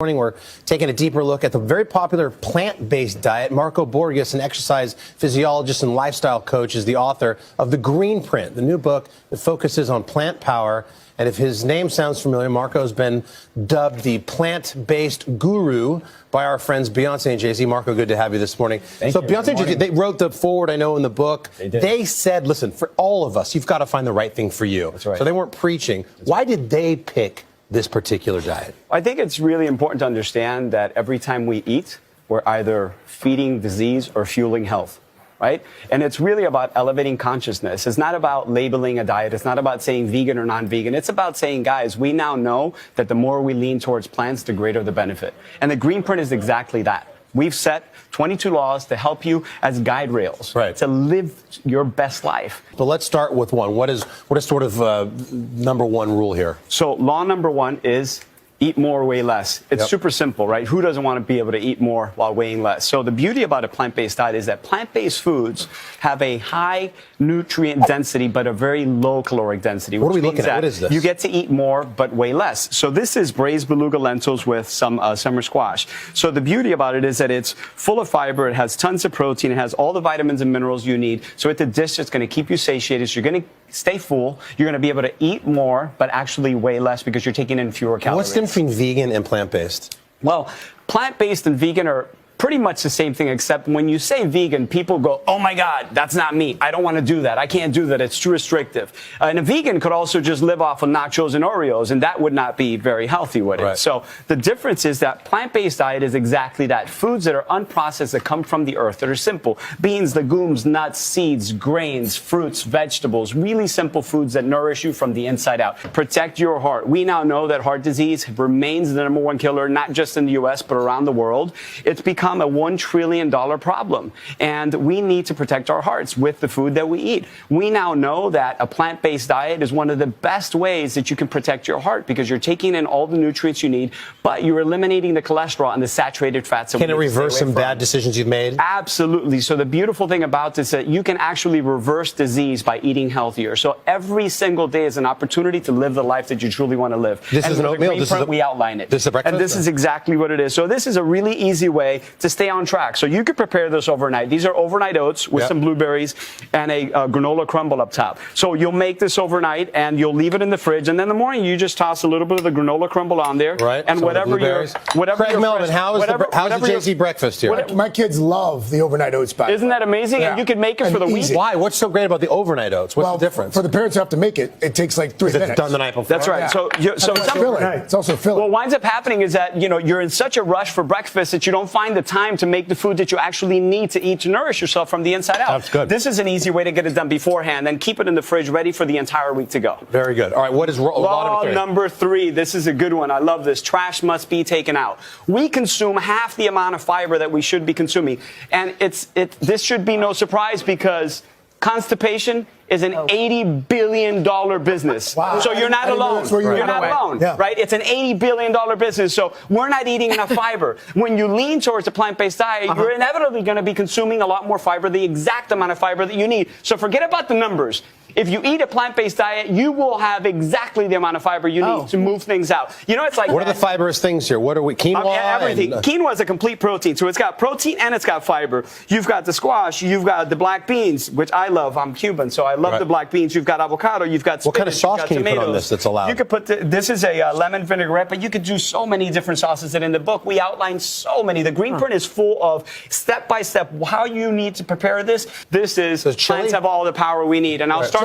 Morning, we're taking a deeper look at the very popular plant-based diet. Marco Borges, an exercise physiologist and lifestyle coach, is the author of The Green Print, the new book that focuses on plant power. And if his name sounds familiar, Marco has been dubbed the plant-based guru by our friends Beyonce and Jay-Z. Marco, good to have you this morning. Thank you. Beyonce and Jay-Z, they wrote the foreword, I know, in the book. They said, listen, for all of us, you've got to find the right thing for you. That's right. So they weren't preaching. Why did they pick this particular diet? I think it's really important to understand that every time we eat, we're either feeding disease or fueling health, right? And it's really about elevating consciousness. It's not about labeling a diet. It's not about saying vegan or non-vegan. It's about saying, guys, we now know that the more we lean towards plants, the greater the benefit. And the Green Print is exactly that. We've set 22 laws to help you as guide rails to live your best life. But let's start with one. What is sort of number one rule here? So law number one is eat more, weigh less. It's super simple, right? Who doesn't want to be able to eat more while weighing less? So the beauty about a plant-based diet is that plant-based foods have a high nutrient density, but a very low caloric density. What are we looking at? What is this? You get to eat more, but weigh less. So this is braised beluga lentils with some summer squash. So the beauty about it is that it's full of fiber. It has tons of protein. It has all the vitamins and minerals you need. So it's a dish that's going to keep you satiated. So you're going to stay full. You're going to be able to eat more, but actually weigh less because you're taking in fewer calories. What's the difference between vegan and plant-based? Well, plant-based and vegan are pretty much the same thing, except when you say vegan, people go, oh my God, that's not me. I don't want to do that. I can't do that. It's too restrictive. And a vegan could also just live off of nachos and Oreos, and that would not be very healthy, would it? Right. So the difference is that plant-based diet is exactly that. Foods that are unprocessed, that come from the earth, that are simple. Beans, legumes, nuts, seeds, grains, fruits, vegetables, really simple foods that nourish you from the inside out. Protect your heart. We now know that heart disease remains the #1 killer, not just in the U.S., but around the world. It's become a $1 trillion problem. And we need to protect our hearts with the food that we eat. We now know that a plant-based diet is one of the best ways that you can protect your heart because you're taking in all the nutrients you need, but you're eliminating the cholesterol and the saturated fats. Can it reverse some bad decisions you've made? Absolutely. So the beautiful thing about this is that you can actually reverse disease by eating healthier. So every single day is an opportunity to live the life that you truly want to live. This is an oatmeal? We outline it. This is a breakfast? And this is exactly what it is. So this is a really easy way to stay on track. So you could prepare this overnight. These are overnight oats with some blueberries and a granola crumble up top. So you'll make this overnight and you'll leave it in the fridge. And then in the morning, you just toss a little bit of the granola crumble on there. Right. And whatever Craig Melvin, how's the Jay-Z breakfast here? My kids love the overnight oats. Isn't that amazing? Yeah. And you can make it for the week. Why? What's so great about the overnight oats? What's the difference? For the parents who have to make it, it takes like 3 minutes. It's done the night before. That's right. Yeah. So it's also filling. What winds up happening is that, you're in such a rush for breakfast that you don't find the time to make the food that you actually need to eat to nourish yourself from the inside out. That's good. This is an easy way to get it done beforehand and keep it in the fridge ready for the entire week to go. Very good. All right, what is law number 3? This is a good one. I love this. Trash must be taken out. We consume half the amount of fiber that we should be consuming. And this should be no surprise because constipation is an $80 billion business. Wow. So you're not alone. You're not alone, right? It's an $80 billion business. So we're not eating enough fiber. When you lean towards a plant-based diet, you're inevitably going to be consuming a lot more fiber, the exact amount of fiber that you need. So forget about the numbers. If you eat a plant-based diet, you will have exactly the amount of fiber you need to move things out. It's like... What are the fibrous things here? What are we... Quinoa? Everything. Quinoa is a complete protein. So it's got protein and it's got fiber. You've got the squash. You've got the black beans, which I love. I'm Cuban, so I love the black beans. You've got avocado. You've got spinach. What kind of sauce can you put on this that's allowed? You could put... This is a lemon vinaigrette, but you could do so many different sauces. And in the book, we outline so many. The Green Print is full of step-by-step how you need to prepare this. This is... Plants have all the power we need. And I'll start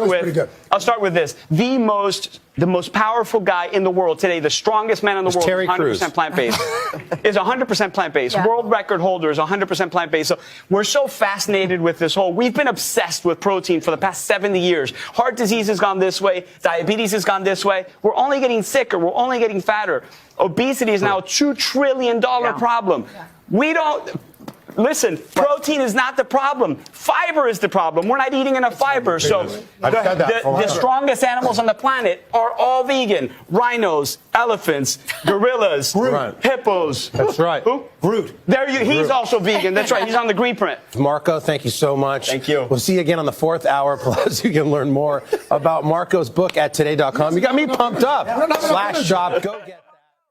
with this. The most powerful guy in the world today, the strongest man in the world, Terry 100% plant-based, is 100% plant-based. Yeah. World record holder is 100% plant-based. So we're so fascinated with this we've been obsessed with protein for the past 70 years. Heart disease has gone this way. Diabetes has gone this way. We're only getting sicker. We're only getting fatter. Obesity is now a $2 trillion problem. Yeah. We don't... Listen, protein is not the problem. Fiber is the problem. We're not eating enough fiber. So the strongest animals on the planet are all vegan. Rhinos, elephants, gorillas, hippos. That's right. Who? Groot. He's also vegan. That's right. He's on the Green Print. Marco, thank you so much. Thank you. We'll see you again on the 4th hour. Plus, you can learn more about Marco's book at today.com. You got me pumped up. /shop. Go get